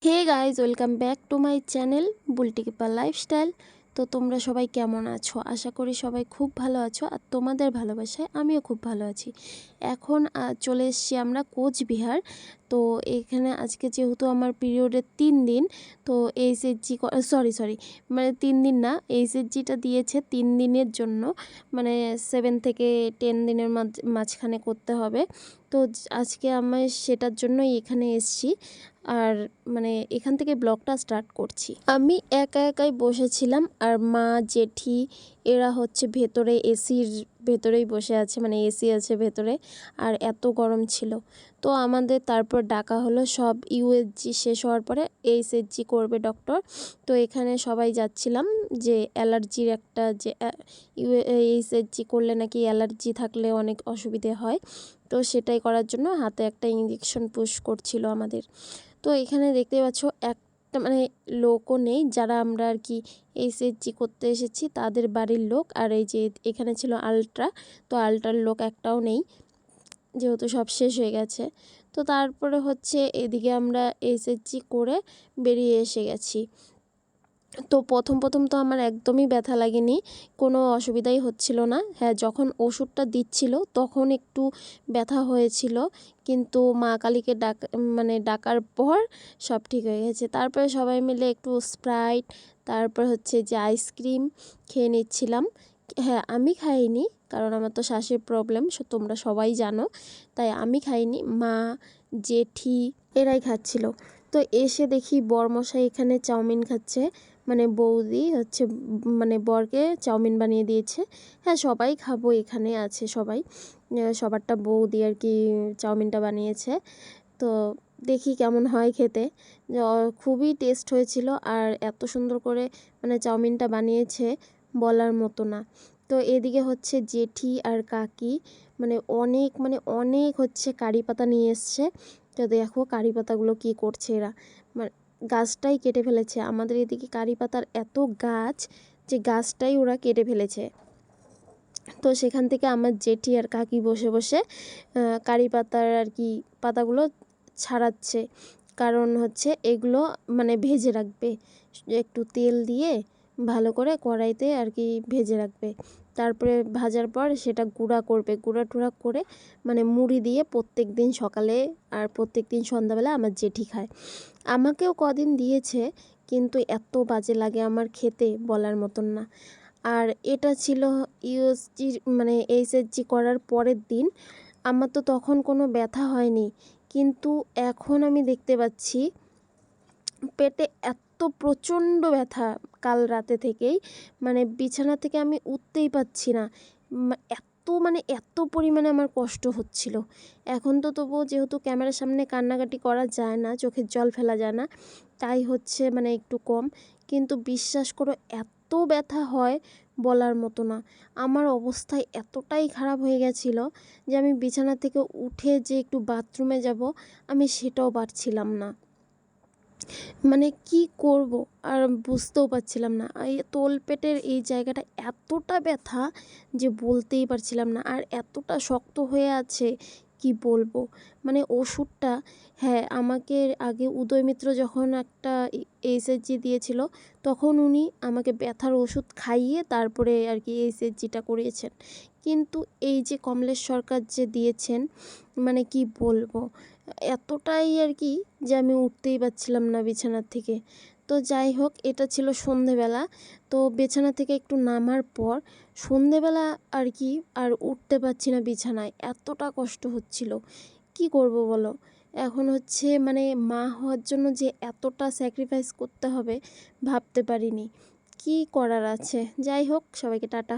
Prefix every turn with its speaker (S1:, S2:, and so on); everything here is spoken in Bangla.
S1: Hey guys, welcome back to my channel Bulti keeper lifestyle. তো তোমরা সবাই কেমন আছো? আশা করি সবাই খুব ভালো আছো, আর তোমাদের ভালোবাসায় আমিও খুব ভালো আছি। এখন চলে এসেছি আমরা কোচবিহার। তো এখানে আজকে যেহেতু আমার পিরিয়ডের 3 দিন, তো এইচএসজি সরি মানে 3 দিন না, এইচএসজিটা দিয়েছে 3 দিনের জন্য, মানে 7 থেকে 10 দিনের মাঝখানে করতে হবে। তো আজকে আমি সেটার জন্যই এখানে এসেছি, আর মানে এখান থেকে ব্লগটা স্টার্ট করছি। আমি একা একাই বসেছিলাম, আর মা জেঠি এরা হচ্ছে ভেতরে এসির ভেতরেই বসে আছে, মানে এসি আছে ভেতরে, আর এত গরম ছিল। তো আমাদের তারপর ডাকা হলো, সব ইউএসজি শেষ হওয়ার পরে এইচএসজি করবে ডক্টর। তো এখানে সবাই যাচ্ছিলাম, যে অ্যালার্জির একটা, যে এইচএসজি করলে নাকি অ্যালার্জি থাকলে অনেক অসুবিধে হয়, তো সেটাই করার জন্য হাতে একটা ইঞ্জেকশন পুশ করছিল আমাদের। তো এখানে দেখতে পাচ্ছ একটা মানে লোকও নেই, যারা আমরা আর কি এইচএসজি করতে এসেছি তাদের বাড়ির লোক। আর এই যে এখানে ছিল আলট্রা, তো আলট্রার লোক একটাও নেই, যেহেতু সব শেষ হয়ে গেছে। তো তারপরে হচ্ছে এদিকে আমরা এইচএসজি করে বেরিয়ে এসে গেছি। তো প্রথম তো আমার একদমই ব্যথা লাগেনি, কোনো অসুবিধাই হচ্ছিল না। হ্যাঁ, যখন ওষুধটা দিচ্ছিল তখন একটু ব্যথা হয়েছিল, কিন্তু মা কালীকে ডাকার পর সব ঠিক হয়ে গেছে। তারপরে সবাই মিলে একটু স্প্রাইট, তারপর হচ্ছে যে আইসক্রিম খেয়ে নিচ্ছিলাম। হ্যাঁ, আমি খাইনি, কারণ আমার তো শ্বাসের প্রবলেম, তোমরা সবাই জানো, তাই আমি খাইনি। মা, জেঠি এরাই খাচ্ছিল। তো এসে দেখি বরমশাই এখানে চাউমিন খাচ্ছে, মানে বৌদি হচ্ছে মানে বরকে চাউমিন বানিয়ে দিয়েছে। হ্যাঁ, সবাই খাবো, এখানে আছে সবাই, সবারটা বৌদি আর কি চাউমিনটা বানিয়েছে। তো দেখি কেমন হয় খেতে। খুবই টেস্ট হয়েছিল, আর এত সুন্দর করে মানে চাউমিনটা বানিয়েছে বলার মতো না। তো এদিকে হচ্ছে জেঠি আর কাকি মানে অনেক হচ্ছে কারি পাতা নিয়ে এসছে। তো দেখো কারি পাতাগুলো কী করছে এরা, মানে গাছটাই কেটে ফেলেছে। আমাদের এদিকে কারি পাতার এত গাছ, যে গাছটাই ওরা কেটে ফেলেছে। তো সেখান থেকে আমার জেঠি আর কাকি বসে বসে কারি পাতার আর কি পাতাগুলো ছাড়াচ্ছে, কারণ হচ্ছে এগুলো মানে ভেজে রাখবে, একটু তেল দিয়ে ভালো করে কড়াইতে আর কি ভেজে রাখবে। তারপরে ভাজার পর সেটা গুঁড়া করবে, গুঁড়া টুড়া করে মানে মুড়ি দিয়ে প্রত্যেক দিন সকালে আর প্রত্যেক দিন সন্ধ্যাবেলা আমার জেঠি খায়। আমাকেও কদিন দিয়েছে, কিন্তু এত বাজে লাগে আমার খেতে বলার মতন না। আর এটা ছিল ইউএসজি মানে এইচএসজি করার পরের দিন। আমার তো তখন কোনো ব্যথা হয়নি, কিন্তু এখন আমি দেখতে পাচ্ছি পেটে এত প্রচণ্ড ব্যথা কাল রাতে থেকেই, মানে বিছানা থেকে আমি উঠতেই পারছি না। এত পরিমাণে আমার কষ্ট হচ্ছিল। এখন তো তবুও যেহেতু ক্যামেরার সামনে কান্নাকাটি করা যায় না, চোখের জল ফেলা যায় না, তাই হচ্ছে মানে একটু কম। কিন্তু বিশ্বাস করো এত ব্যথা হয় বলার মতো না। আমার অবস্থায় এতটাই খারাপ হয়ে গেছিল যে আমি বিছানা থেকে উঠে যে একটু বাথরুমে যাব, আমি সেটাও পারছিলাম না। মানে কি করব আর বুঝতেও পারছিলাম না। এই তলপেটের এই জায়গাটা এতটা ব্যথা যে বলতেই পারছিলাম না, আর এতটা শক্ত হয়ে আছে কি বলবো। মানে ওষুধটা, হ্যাঁ, আমাকে আগে উদয় মিত্র যখন একটা এইচএসজি দিয়েছিল, তখন উনি আমাকে ব্যথার ওষুধ খাইয়ে তারপরে আর কি এইচএসজিটা করিয়েছেন। কিন্তু এই যে কমলেশ সরকার যে দিয়েছেন, মানে কি বলবো, এতটাই আর কি যে আমি উঠতেই পারছিলাম না বিছানার থেকে। তো যাই হোক, এটা ছিল সন্ধেবেলা। তো বিছানা থেকে একটু নামার পর সন্ধেবেলা আর কি আর উঠতে পারছি না বিছানায়, এতটা কষ্ট হচ্ছিল। কি করব বলো? এখন হচ্ছে মানে মা হওয়ার জন্য যে এতটা স্যাক্রিফাইস করতে হবে ভাবতে পারিনি। কি করার আছে? যাই হোক, সবাইকে টাটা।